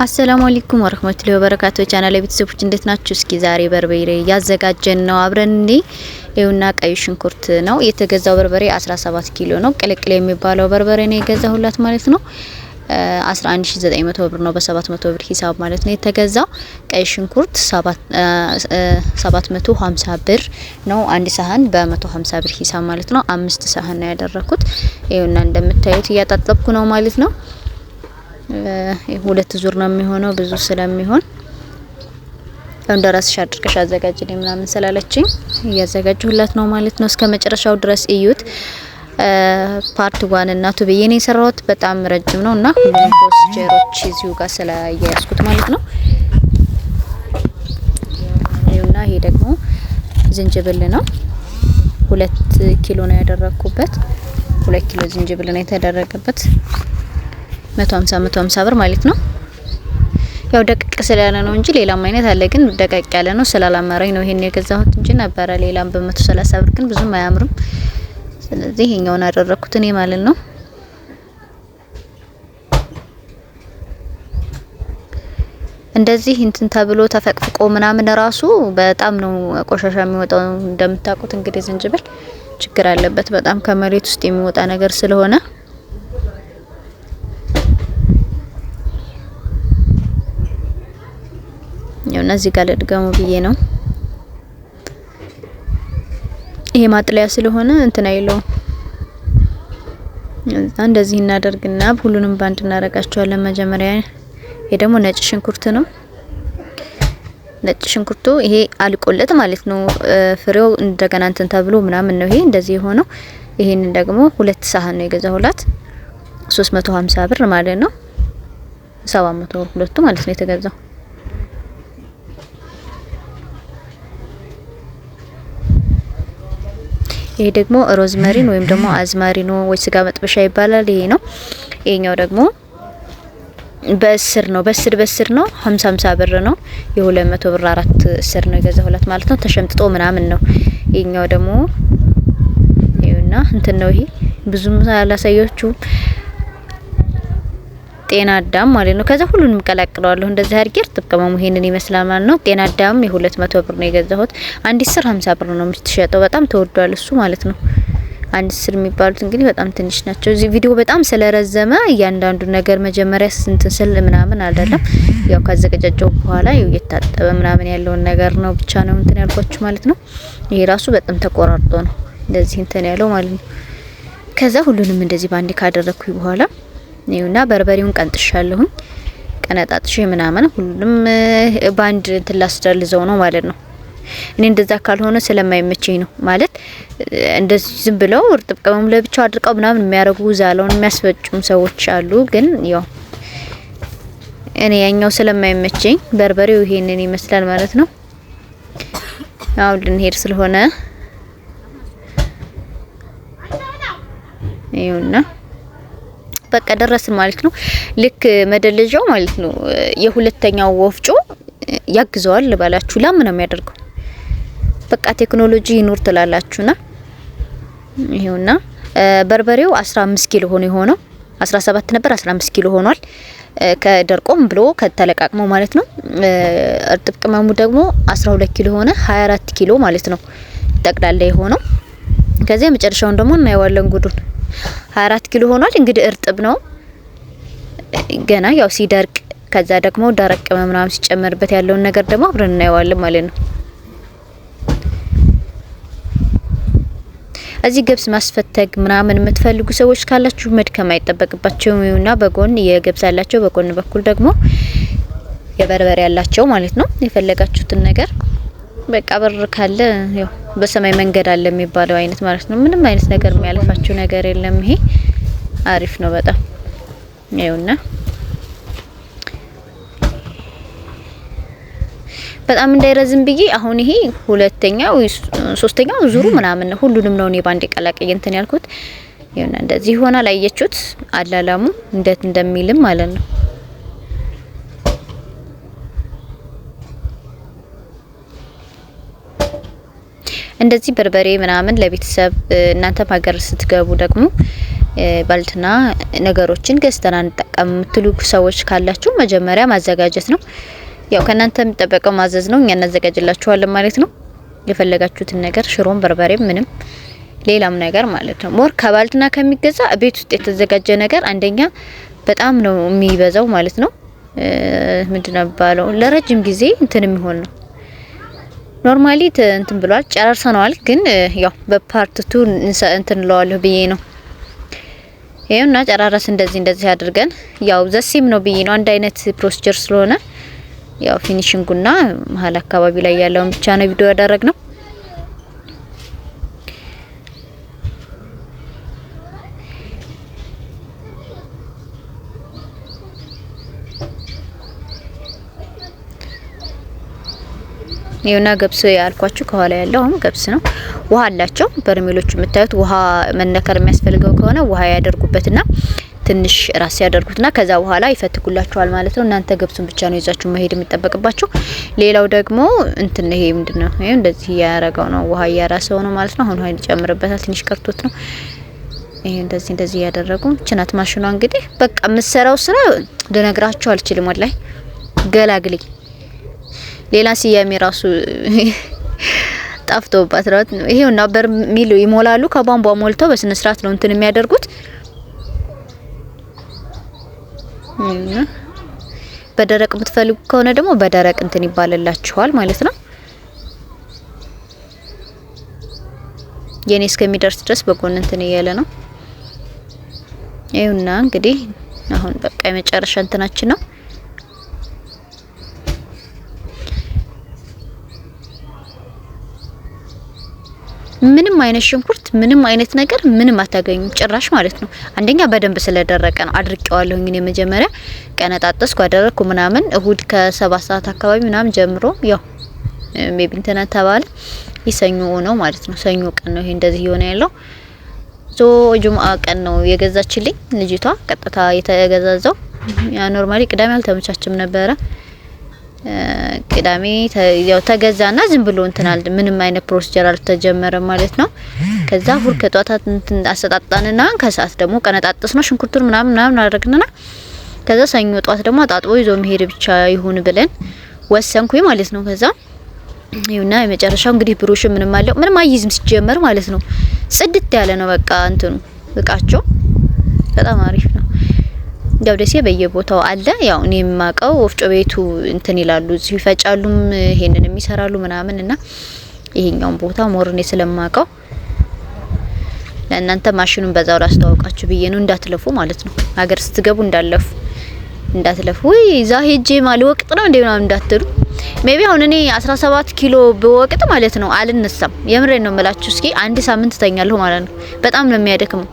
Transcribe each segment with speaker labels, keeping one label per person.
Speaker 1: አሰላሙ አለይኩም ወራህመቱላሂ ወበረካቱ ቻናል ቤተሰቦች እንዴት ናችሁ? እስኪ ዛሬ በርበሬ ያዘጋጀን ነው አብረን እንዴ ይውና ቀይ ሽንኩርት ነው የተገዛው። በርበሬ 17 ኪሎ ነው። ቅልቅል የሚባለው በርበሬ ነው የገዛሁላት ማለት ነው። 11900 ብር ነው በ700 ብር ሂሳብ ማለት ነው የተገዛው። ቀይ ሽንኩርት 750 ብር ነው። አንድ ሳህን በ150 ብር ሂሳብ ማለት ነው። 5 ሳህን ነው ያደረኩት። ይውና እንደምታዩት እያጣጠብኩ ነው ማለት ነው። ሁለት ዙር ነው የሚሆነው ብዙ ስለሚሆን እንደራስሽ አድርገሽ አዘጋጅልኝ ምናምን ስላለችኝ እያዘጋጀሁላት ነው ማለት ነው። እስከ መጨረሻው ድረስ እዩት። ፓርት 1 እና 2 ብዬ ነው የሰራሁት። በጣም ረጅም ነው እና ሁሉም ፕሮሲጀሮች እዚሁ ጋር ስላያያዝኩት ማለት ነው። ይኸውና ይሄ ደግሞ ዝንጅብል ነው። 2 ኪሎ ነው ያደረኩበት። 2 ኪሎ ዝንጅብል ነው የተደረገበት 150 ብር ማለት ነው። ያው ደቀቅ ስላለ ነው እንጂ ሌላም አይነት አለ፣ ግን ደቀቅ ያለ ነው ስላላመረኝ ነው ይሄን የገዛሁት እንጂ ነበረ ሌላም በ130 ብር፣ ግን ብዙም አያምርም። ስለዚህ ይሄኛውን አደረኩት እኔ ማለት ነው። እንደዚህ እንትን ተብሎ ተፈቅፍቆ ምናምን ራሱ በጣም ነው ቆሻሻ የሚወጣው። እንደምታውቁት እንግዲህ ዝንጅብል ችግር አለበት በጣም ከመሬት ውስጥ የሚወጣ ነገር ስለሆነ እና እዚህ ጋር ለድጋሙ ብዬ ነው። ይሄ ማጥለያ ስለሆነ እንትን አይለው። እንደዚህ እናደርግና ሁሉንም ባንድ እናረጋቸዋለን። መጀመሪያ ይሄ ደግሞ ነጭ ሽንኩርት ነው። ነጭ ሽንኩርቱ ይሄ አልቆለት ማለት ነው። ፍሬው እንደገና እንትን ተብሎ ምናምን ነው ይሄ እንደዚህ የሆነው። ይሄንን ደግሞ 2 ሳህን ነው የገዛሁላት 350 ብር ማለት ነው። 700 ብር ሁለቱ ማለት ነው የተገዛው። ይሄ ደግሞ ሮዝመሪን ወይም ደግሞ አዝማሪኖ ወይ ስጋ መጥበሻ ይባላል። ይሄ ነው። ይሄኛው ደግሞ በስር ነው። በስር ነው 50 ብር ነው። የ200 ብር 4 ስር ነው የገዛሁላት ማለት ነው። ተሸምጥጦ ምናምን ነው። ይሄኛው ደግሞ ይኸውና እንትን ነው። ይሄ ብዙም አላሳያችሁም። ጤና አዳም ማለት ነው። ከዛ ሁሉንም ቀላቅለዋለሁ እንደዚህ አድርጌ ተጠቀመሙ። ይሄንን ይመስላል ማለት ነው። ጤና አዳም የ200 ብር ነው የገዛሁት። አንድ ስር 50 ብር ነው የምትሸጠው። በጣም ተወዷል እሱ ማለት ነው። አንድ ስር የሚባሉት እንግዲህ በጣም ትንሽ ናቸው። እዚህ ቪዲዮ በጣም ስለረዘመ እያንዳንዱ ነገር መጀመሪያ ስንት ስል ምናምን አይደለም። ያው ካዘጋጃጀው በኋላ የታጠበ ምናምን ያለውን ነገር ነው ብቻ ነው እንትን ያልኳችሁ ማለት ነው። ይሄ ራሱ በጣም ተቆራርጦ ነው እንደዚህ እንትን ያለው ማለት ነው። ከዛ ሁሉንም እንደዚህ ባንዲ ካደረኩኝ በኋላ ይኸውና በርበሬውን ቀንጥሻለሁ። ቀነጣጥሽ ምናምን ሁሉም ባንድ ትላስደልዘው ነው ማለት ነው። እኔ እንደዛ ካልሆነ ስለማይመቸኝ ነው ማለት እንደዚህ ዝም ብለው እርጥብ ቅመም ለብቻው አድርቀው ምናምን የሚያረጉ ዛላውን የሚያስፈጩም ሰዎች አሉ። ግን ያው እኔ ያኛው ስለማይመቸኝ በርበሬው ይሄንን ይመስላል ማለት ነው። አሁን ልንሄድ ስለሆነ ይኸውና በቃ ደረስን ማለት ነው። ልክ መደለጃው ማለት ነው የሁለተኛው ወፍጮ ያግዘዋል ባላችሁ ላም ነው የሚያደርገው። በቃ ቴክኖሎጂ ይኑር ትላላችሁና ይሄውና በርበሬው 15 ኪሎ ሆኖ የሆነው 17 ነበር 15 ኪሎ ሆኗል። ከደርቆም ብሎ ከተለቃቅሞ ማለት ነው። እርጥብ ቅመሙ ደግሞ 12 ኪሎ ሆነ 24 ኪሎ ማለት ነው ጠቅላላ የሆነው። ከዚያ መጨረሻውን ደግሞ እናየዋለን ጉዱን 24 ኪሎ ሆኗል። እንግዲህ እርጥብ ነው ገና ያው ሲደርቅ ከዛ ደግሞ ደረቅ ምናምን ሲጨመርበት ያለውን ነገር ደግሞ አብረን እናየዋለን ማለት ነው። እዚህ ገብስ ማስፈተግ ምናምን የምትፈልጉ ሰዎች ካላችሁ መድከም አይጠበቅባቸውም። ይሁንና በጎን የገብስ ያላቸው በጎን በኩል ደግሞ የበርበሬ ያላቸው ማለት ነው። የፈለጋችሁትን ነገር በቃ በር ካለ ያው በሰማይ መንገድ አለ የሚባለው አይነት ማለት ነው። ምንም አይነት ነገር የሚያልፋችሁ ነገር የለም። ይሄ አሪፍ ነው በጣም ይኸውና በጣም እንዳይረዝም ብዬ አሁን ይሄ ሁለተኛው ሶስተኛው ዙሩ ምናምን ነው። ሁሉንም ነው እኔ ባንዴ ቀላቀየ እንትን ያልኩት። ይኸውና እንደዚህ ይሆናል። አየችሁት አላላሙ እንዴት እንደሚልም ማለት ነው። እንደዚህ በርበሬ ምናምን ለቤተሰብ እናንተ ሀገር ስትገቡ ደግሞ ባልትና ነገሮችን ገዝተን አንጠቀም የምትሉ ሰዎች ካላችሁ መጀመሪያ ማዘጋጀት ነው። ያው ከናንተ የሚጠበቀው ማዘዝ ነው። እኛ እናዘጋጅላችኋለን ማለት ነው። የፈለጋችሁትን ነገር ሽሮም፣ በርበሬም፣ ምንም ሌላም ነገር ማለት ነው። ሞር ከባልትና ከሚገዛ ቤት ውስጥ የተዘጋጀ ነገር አንደኛ በጣም ነው የሚበዛው ማለት ነው። ምንድነው ባለው ለረጅም ጊዜ እንትን የሚሆን ነው። ኖርማሊ እንትን ብሏል ጨራርሰናል፣ ግን ያው በፓርት 2 እንትን ለዋለሁ ብዬ ነው። ይሄውና ጨራረስ እንደዚህ አድርገን ያው ዘሲም ነው ብዬ ነው። አንድ አይነት ፕሮሲጀር ስለሆነ ያው ፊኒሺንጉና መሀል አካባቢ ላይ ያለውን ብቻ ነው ቪዲዮ ያደረግነው። ይኸውና ገብስ ያልኳችሁ ከኋላ ያለው አሁን ገብስ ነው። ውሃ አላቸው በርሜሎቹ የምታዩት። ውሃ መነከር የሚያስፈልገው ከሆነ ውሃ ያደርጉበትና ትንሽ ራስ ያደርጉትና ከዛ በኋላ ይፈትኩላችኋል ማለት ነው። እናንተ ገብሱን ብቻ ነው ይዛችሁ መሄድ የሚጠበቅባችሁ። ሌላው ደግሞ እንትን ይሄ ምንድነው? ይሄ እንደዚህ ያረጋው ነው ውሃ ያራሰው ነው ማለት ነው። አሁን ኃይል ጨምርበታል፣ ትንሽ ቀርቶት ነው። ይሄ እንደዚህ ያደረጉ ችናት ማሽኗ እንግዲህ በቃ የምትሰራው ስራ ልነግራችሁ አልችልም። ወላይ ገላግሊ ሌላ ሲያሜ ራሱ ጣፍቶባት ነው። ይሄውና በርሚሉ ይሞላሉ። ከቧንቧ ሞልተው በስነ ስርዓት ነው እንትን የሚያደርጉት። በደረቅ የምትፈልጉ ከሆነ ደግሞ በደረቅ እንትን ይባልላችኋል ማለት ነው። የኔ እስከሚደርስ ድረስ በጎን እንትን እያለ ነው። ይኸውና እንግዲህ አሁን በቃ የመጨረሻ እንትናችን ነው። ምንም አይነት ሽንኩርት ምንም አይነት ነገር ምንም አታገኙም ጭራሽ ማለት ነው። አንደኛ በደንብ ስለደረቀ ነው። አድርቄዋለሁ እንግዲህ መጀመሪያ ቀነጣጠስኩ አደረኩ ምናምን እሁድ ከ7 ሰዓት አካባቢ ምናምን ጀምሮ ያው ሜቢ እንትና ተባለ ይሰኞ ነው ማለት ነው። ሰኞ ቀን ነው ይሄ እንደዚህ ይሆነ ያለው። ጁምአ ቀን ነው የገዛችልኝ ልጅቷ። ቀጥታ የተገዛዛው ያ ኖርማሊ ቅዳሜ አልተመቻችም ነበረ። ቅዳሜ ያው ተገዛና ዝም ብሎ እንትናል ምንም አይነት ፕሮሲጀር አልተጀመረም ማለት ነው። ከዛ ሁር ከጧታት እንትን አሰጣጣንና ከሰዓት ደግሞ ቀነጣጥስ ነው ሽንኩርቱን ምናምን አደረግንና ከዛ ሰኞ ጧት ደግሞ አጣጥቦ ይዞ መሄድ ብቻ ይሁን ብለን ወሰንኩኝ ማለት ነው። ከዛ ይሁንና የመጨረሻው እንግዲህ ብሩሽ ምንም አይዝም ሲጀመር ማለት ነው። ጽድት ያለ ነው በቃ እንትኑ እቃቸው በጣም አሪፍ ነው። ያው ደሴ በየቦታው አለ። ያው እኔ የማቀው ወፍጮ ቤቱ እንትን ይላሉ ይፈጫሉም ይሄንንም ይሰራሉ ምናምንና ይሄኛውን ቦታ ሞርኔ ስለማቀው ለእናንተ ማሽኑን በዛው ላስተዋውቃችሁ ብዬ ነው። እንዳትለፉ ማለት ነው። ሀገር ስትገቡ እንዳትለፉ ወይ ዛ ሄጄ ማልወቅጥ ነው እንደና እንዳትሉ። ሜቢ አሁን እኔ 17 ኪሎ በወቅጥ ማለት ነው አልነሳም። የምሬን ነው የምላችሁ። እስኪ አንድ ሳምንት ተኛለሁ ማለት ነው። በጣም ነው የሚያደክመው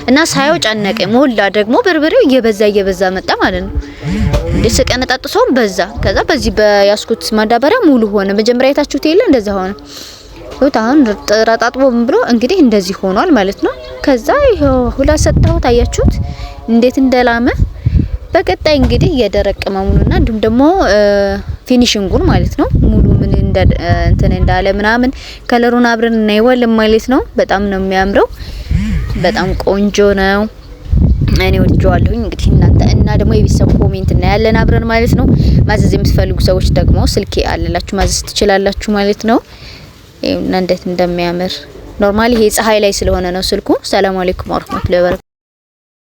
Speaker 1: እና ሳይው ጨነቀ። ሞላ ደግሞ በርበሬው እየበዛ መጣ ማለት ነው። እንደስ ቀነጣጥሶ በዛ። ከዛ በዚህ በያስኩት ማዳበሪያ ሙሉ ሆነ። መጀመሪያ የታችሁት የለ እንደዛ ሆነ። አሁን ተራጣጥቦ ምን ብሎ እንግዲህ እንደዚህ ሆኗል ማለት ነው። ከዛ ይሄው ሁላ ሰጣሁት። አያችሁት እንዴት እንደላመ። በቀጣይ እንግዲህ የደረቅ ቅመሙንና እንዲሁም ደግሞ ፊኒሺንጉን ማለት ነው ሙሉ ምን እንትን እንዳለ ምናምን ከለሩን አብረን እናይዋለን ማለት ነው። በጣም ነው የሚያምረው። በጣም ቆንጆ ነው። እኔ ወድጄዋለሁኝ። እንግዲህ እናንተ እና ደግሞ የቤተሰብ ኮሜንት እና ያለን አብረን ማለት ነው። ማዘዝ የምትፈልጉ ሰዎች ደግሞ ስልኬ አለላችሁ ማዘዝ ትችላላችሁ ማለት ነው። እና እንዴት እንደሚያምር ኖርማሊ ይሄ ፀሐይ ላይ ስለሆነ ነው ስልኩ። ሰላም አለይኩም ወራህመቱላሂ ወበረካቱ።